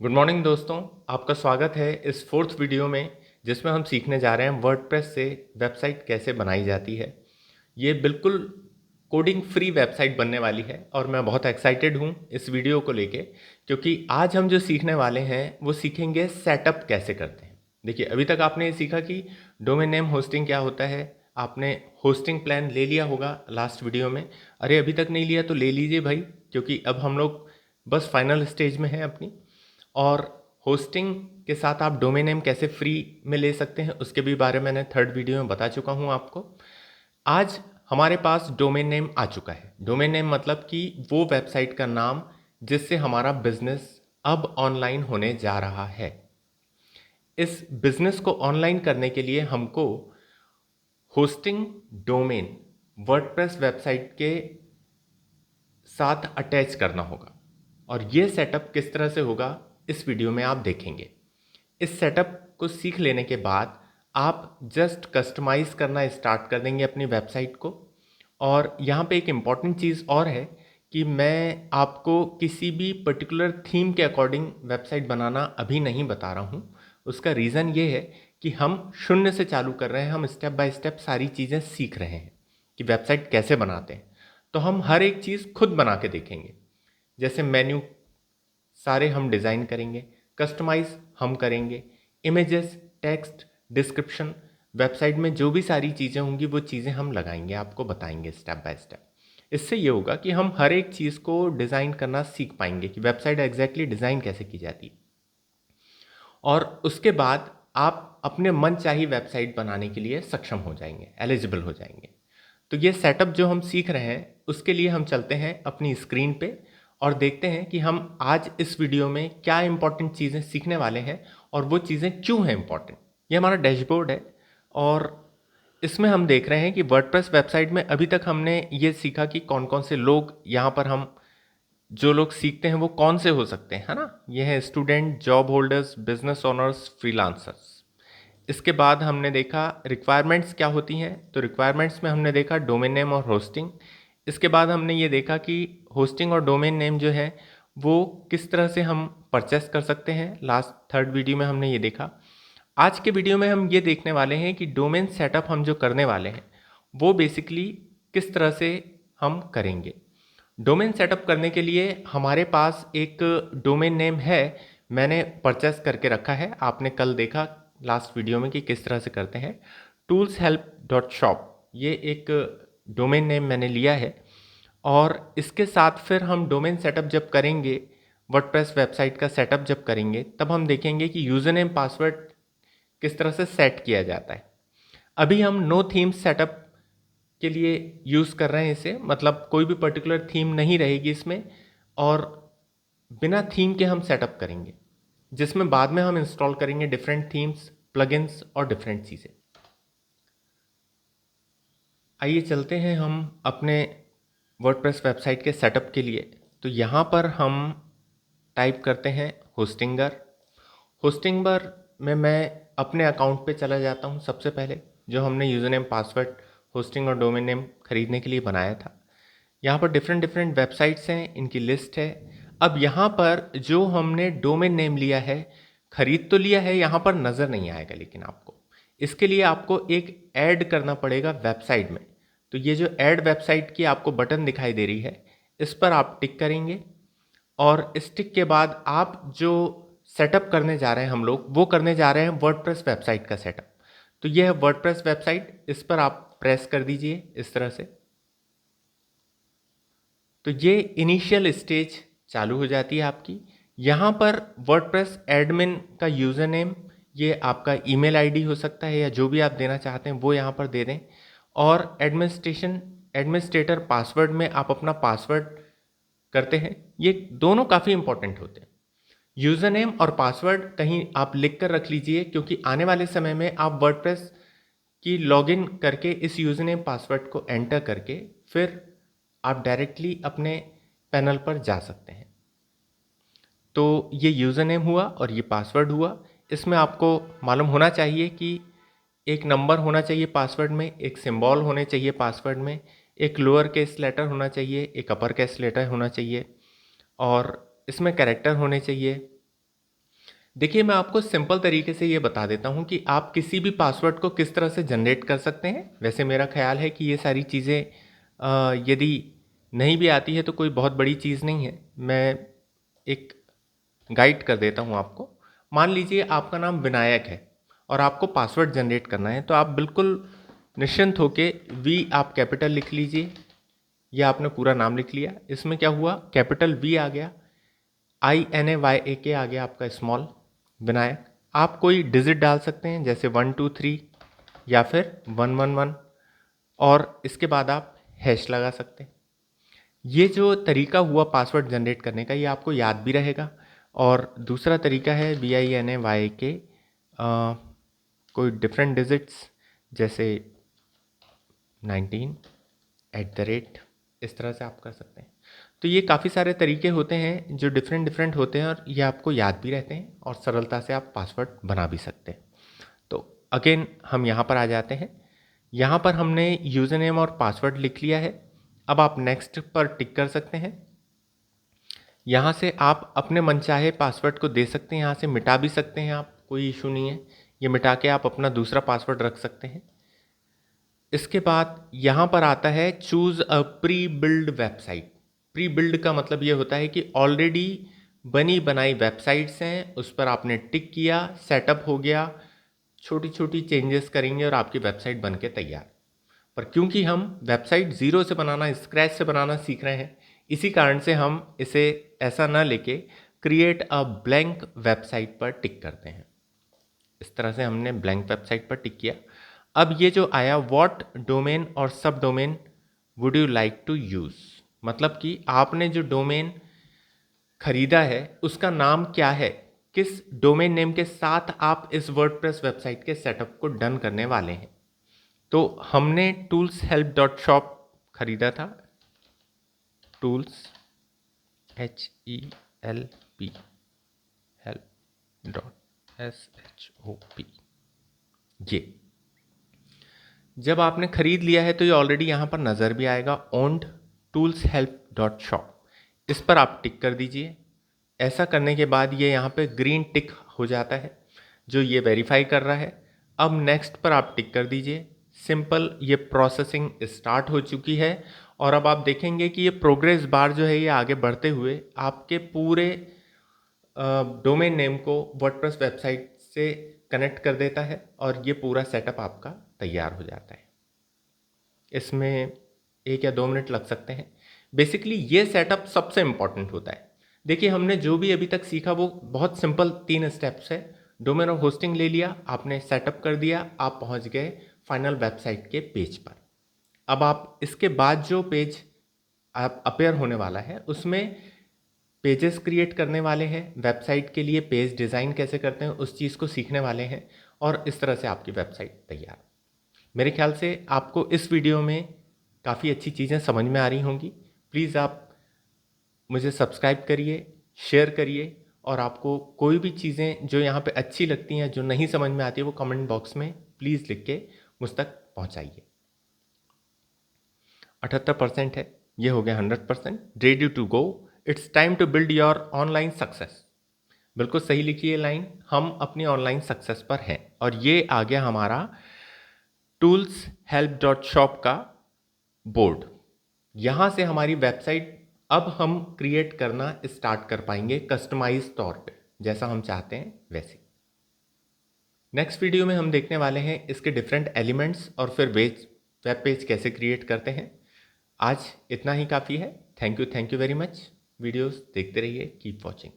Good morning दोस्तों, आपका स्वागत है इस फोर्थ वीडियो में जिसमें हम सीखने जा रहे हैं वर्डप्रेस से वेबसाइट कैसे बनाई जाती है। ये बिल्कुल कोडिंग फ्री वेबसाइट बनने वाली है और मैं बहुत एक्साइटेड हूँ इस वीडियो को लेके, क्योंकि आज हम जो सीखने वाले हैं वो सीखेंगे सेटअप कैसे करते हैं। देखिए, अभी तक आपने ये सीखा कि डोमेन नेम होस्टिंग क्या होता है। आपने होस्टिंग प्लान ले लिया होगा लास्ट वीडियो में। अरे अभी तक नहीं लिया तो ले लीजिए भाई, क्योंकि अब हम लोग बस फाइनल स्टेज में हैं अपनी। और होस्टिंग के साथ आप डोमेन नेम कैसे फ्री में ले सकते हैं उसके भी बारे में मैंने थर्ड वीडियो में बता चुका हूं आपको। आज हमारे पास डोमेन नेम आ चुका है। डोमेन नेम मतलब कि वो वेबसाइट का नाम जिससे हमारा बिजनेस अब ऑनलाइन होने जा रहा है। इस बिजनेस को ऑनलाइन करने के लिए हमको होस्टिंग डोमेन वर्डप्रेस वेबसाइट के साथ अटैच करना होगा, और ये सेटअप किस तरह से होगा इस वीडियो में आप देखेंगे। इस सेटअप को सीख लेने के बाद आप जस्ट कस्टमाइज करना स्टार्ट कर देंगे अपनी वेबसाइट को। और यहाँ पे एक इम्पॉर्टेंट चीज़ और है कि मैं आपको किसी भी पर्टिकुलर थीम के अकॉर्डिंग वेबसाइट बनाना अभी नहीं बता रहा हूँ। उसका रीज़न ये है कि हम शून्य से चालू कर रहे हैं, हम स्टेप बाय स्टेप सारी चीज़ें सीख रहे हैं कि वेबसाइट कैसे बनाते हैं। तो हम हर एक चीज़ खुद बना के देखेंगे। जैसे मेन्यू सारे हम डिज़ाइन करेंगे, कस्टमाइज हम करेंगे, इमेजेस, टेक्स्ट, डिस्क्रिप्शन, वेबसाइट में जो भी सारी चीज़ें होंगी वो चीज़ें हम लगाएंगे, आपको बताएंगे स्टेप बाय स्टेप। इससे ये होगा कि हम हर एक चीज़ को डिज़ाइन करना सीख पाएंगे कि वेबसाइट एग्जैक्टली डिज़ाइन कैसे की जाती है। और उसके बाद आप अपने मन चाही वेबसाइट बनाने के लिए सक्षम हो जाएंगे, एलिजिबल हो जाएंगे। तो ये सेटअप जो हम सीख रहे हैं उसके लिए हम चलते हैं अपनी स्क्रीन पे और देखते हैं कि हम आज इस वीडियो में क्या इंपॉर्टेंट चीज़ें सीखने वाले हैं और वो चीज़ें क्यों हैं इंपॉर्टेंट। ये हमारा डैशबोर्ड है और इसमें हम देख रहे हैं कि वर्डप्रेस वेबसाइट में अभी तक हमने ये सीखा कि कौन कौन से लोग यहाँ पर हम जो लोग सीखते हैं वो कौन से हो सकते हैं, है ना। ये है student, job holders, business owners, freelancers. इसके बाद हमने देखा रिक्वायरमेंट्स क्या होती हैं। तो रिक्वायरमेंट्स में हमने देखा डोमेन नेम और होस्टिंग। इसके बाद हमने ये देखा कि होस्टिंग और डोमेन नेम जो है वो किस तरह से हम परचेस कर सकते हैं। लास्ट थर्ड वीडियो में हमने ये देखा। आज के वीडियो में हम ये देखने वाले हैं कि डोमेन सेटअप हम जो करने वाले हैं वो बेसिकली किस तरह से हम करेंगे। डोमेन सेटअप करने के लिए हमारे पास एक डोमेन नेम है, मैंने परचेस करके रखा है। आपने कल देखा लास्ट वीडियो में कि किस तरह से करते हैं। toolshelp.shop ये एक डोमेन नेम मैंने लिया है। और इसके साथ फिर हम डोमेन सेटअप जब करेंगे, वर्डप्रेस वेबसाइट का सेटअप जब करेंगे, तब हम देखेंगे कि यूज़र नेम पासवर्ड किस तरह से सेट किया जाता है। अभी हम नो थीम सेटअप के लिए यूज़ कर रहे हैं इसे, मतलब कोई भी पर्टिकुलर थीम नहीं रहेगी इसमें और बिना थीम के हम सेटअप करेंगे, जिसमें बाद में हम इंस्टॉल करेंगे डिफरेंट थीम्स, प्लगइन्स और डिफरेंट चीज़ें। आइए चलते हैं हम अपने वर्डप्रेस वेबसाइट के सेटअप के लिए। तो यहाँ पर हम टाइप करते हैं होस्टिंगर। होस्टिंगर में मैं अपने अकाउंट पे चला जाता हूँ सबसे पहले, जो हमने यूज़र नेम पासवर्ड होस्टिंग और डोमेन नेम खरीदने के लिए बनाया था। यहाँ पर डिफरेंट डिफरेंट वेबसाइट्स हैं, इनकी लिस्ट है। अब यहाँ पर जो हमने डोमेन नेम लिया है, खरीद तो लिया है, यहाँ पर नज़र नहीं आएगा, लेकिन आपको इसके लिए आपको एक ऐड करना पड़ेगा वेबसाइट में। तो ये जो ऐड वेबसाइट की आपको बटन दिखाई दे रही है, इस पर आप टिक करेंगे और इस टिक के बाद आप जो सेटअप करने जा रहे हैं, हम लोग वो करने जा रहे हैं वर्डप्रेस वेबसाइट का सेटअप। तो ये है वर्डप्रेस वेबसाइट, इस पर आप प्रेस कर दीजिए इस तरह से। तो ये इनिशियल स्टेज चालू हो जाती है आपकी। यहाँ पर वर्डप्रेस एडमिन का यूज़र नेम, ये आपका ईमेल आईडी हो सकता है या जो भी आप देना चाहते हैं वो यहाँ पर दे दें। और एडमिनिस्ट्रेटर पासवर्ड में आप अपना पासवर्ड करते हैं। ये दोनों काफ़ी इंपॉर्टेंट होते हैं। यूज़र नेम और पासवर्ड कहीं आप लिख कर रख लीजिए, क्योंकि आने वाले समय में आप वर्डप्रेस की लॉगिन करके इस यूज़र नेम पासवर्ड को एंटर करके फिर आप डायरेक्टली अपने पैनल पर जा सकते हैं। तो ये यूज़र नेम हुआ और ये पासवर्ड हुआ। इसमें आपको मालूम होना चाहिए कि एक नंबर होना चाहिए पासवर्ड में, एक सिंबल होने चाहिए पासवर्ड में, एक लोअर केस लेटर होना चाहिए, एक अपर केस लेटर होना चाहिए और इसमें कैरेक्टर होने चाहिए। देखिए, मैं आपको सिंपल तरीके से ये बता देता हूँ कि आप किसी भी पासवर्ड को किस तरह से जनरेट कर सकते हैं। वैसे मेरा ख्याल है कि ये सारी चीज़ें यदि नहीं भी आती है तो कोई बहुत बड़ी चीज़ नहीं है। मैं एक गाइड कर देता हूँ आपको। मान लीजिए आपका नाम विनायक है और आपको पासवर्ड जनरेट करना है, तो आप बिल्कुल निश्चिंत होके वी आप कैपिटल लिख लीजिए। या आपने पूरा नाम लिख लिया। इसमें क्या हुआ, कैपिटल वी आ गया, INAYAK आ गया आपका स्मॉल विनायक। आप कोई डिजिट डाल सकते हैं जैसे 123 या फिर 111 और इसके बाद आप हैश लगा सकते हैं। ये जो तरीका हुआ पासवर्ड जनरेट करने का, ये आपको याद भी रहेगा। और दूसरा तरीका है VINAYAK, कोई डिफरेंट डिजिट्स जैसे 19 इस तरह से आप कर सकते हैं। तो ये काफ़ी सारे तरीके होते हैं जो डिफरेंट होते हैं और ये आपको याद भी रहते हैं और सरलता से आप पासवर्ड बना भी सकते हैं। तो अगेन हम यहाँ पर आ जाते हैं। यहाँ पर हमने यूज़र नेम और पासवर्ड लिख लिया है। अब आप नेक्स्ट पर टिक कर सकते हैं। यहाँ से आप अपने मनचाहे पासवर्ड को दे सकते हैं, यहाँ से मिटा भी सकते हैं आप, कोई इशू नहीं है। ये मिटा के आप अपना दूसरा पासवर्ड रख सकते हैं। इसके बाद यहाँ पर आता है चूज़ अ pre build website. Pre build का मतलब ये होता है कि ऑलरेडी बनी बनाई वेबसाइट्स हैं, उस पर आपने टिक किया, सेटअप हो गया, छोटी छोटी चेंजेस करेंगे और आपकी वेबसाइट बन के तैयार। पर क्योंकि हम वेबसाइट ज़ीरो से बनाना, स्क्रैच से बनाना सीख रहे हैं, इसी कारण से हम इसे ऐसा ना लेके क्रिएट अ ब्लैंक वेबसाइट पर टिक करते हैं। इस तरह से हमने ब्लैंक वेबसाइट पर टिक किया। अब ये जो आया व्हाट डोमेन और subdomain would you like to use, मतलब कि आपने जो डोमेन खरीदा है उसका नाम क्या है, किस डोमेन नेम के साथ आप इस वर्डप्रेस वेबसाइट के सेटअप को डन करने वाले हैं। तो हमने toolshelp.shop खरीदा था, टूल्स HELP help.shop। ये जब आपने खरीद लिया है तो ये ऑलरेडी यहाँ पर नज़र भी आएगा, owned toolshelp.shop। इस पर आप टिक कर दीजिए। ऐसा करने के बाद ये यहाँ पे ग्रीन टिक हो जाता है जो ये वेरीफाई कर रहा है। अब नेक्स्ट पर आप टिक कर दीजिए। सिंपल, ये प्रोसेसिंग स्टार्ट हो चुकी है और अब आप देखेंगे कि ये प्रोग्रेस बार जो है ये आगे बढ़ते हुए आपके पूरे डोमेन नेम को वर्डप्रेस वेबसाइट से कनेक्ट कर देता है और ये पूरा सेटअप आपका तैयार हो जाता है। इसमें 1 या 2 मिनट लग सकते हैं। बेसिकली ये सेटअप सबसे इम्पॉर्टेंट होता है। देखिए, हमने जो भी अभी तक सीखा वो बहुत सिंपल 3 स्टेप्स है। डोमेन और होस्टिंग ले लिया, आपने सेटअप कर दिया, आप पहुंच गए फाइनल वेबसाइट के पेज पर। अब आप इसके बाद जो पेज आप अपेयर होने वाला है उसमें पेजेस क्रिएट करने वाले हैं, वेबसाइट के लिए पेज डिज़ाइन कैसे करते हैं उस चीज़ को सीखने वाले हैं और इस तरह से आपकी वेबसाइट तैयार। मेरे ख्याल से आपको इस वीडियो में काफ़ी अच्छी चीज़ें समझ में आ रही होंगी। प्लीज़ आप मुझे सब्सक्राइब करिए, शेयर करिए और आपको कोई भी चीज़ें जो यहाँ पे अच्छी लगती हैं, जो नहीं समझ में आती है, वो कमेंट बॉक्स में प्लीज़ लिख के मुझ तक पहुँचाइए। 78% है, ये हो गया 100%। Ready to go, it's time to build your online success. बिल्कुल सही लिखी है लाइन, हम अपनी ऑनलाइन सक्सेस पर हैं। और ये आ गया हमारा toolshelp.shop का बोर्ड। यहाँ से हमारी वेबसाइट अब हम क्रिएट करना स्टार्ट कर पाएंगे कस्टमाइज तौर पे, जैसा हम चाहते हैं वैसे। नेक्स्ट वीडियो में हम देखने वाले हैं इसके डिफरेंट एलिमेंट्स और फिर वेब पेज कैसे क्रिएट करते हैं। आज इतना ही काफ़ी है। Thank you very much. Videos देखते रहिए, कीप वॉचिंग।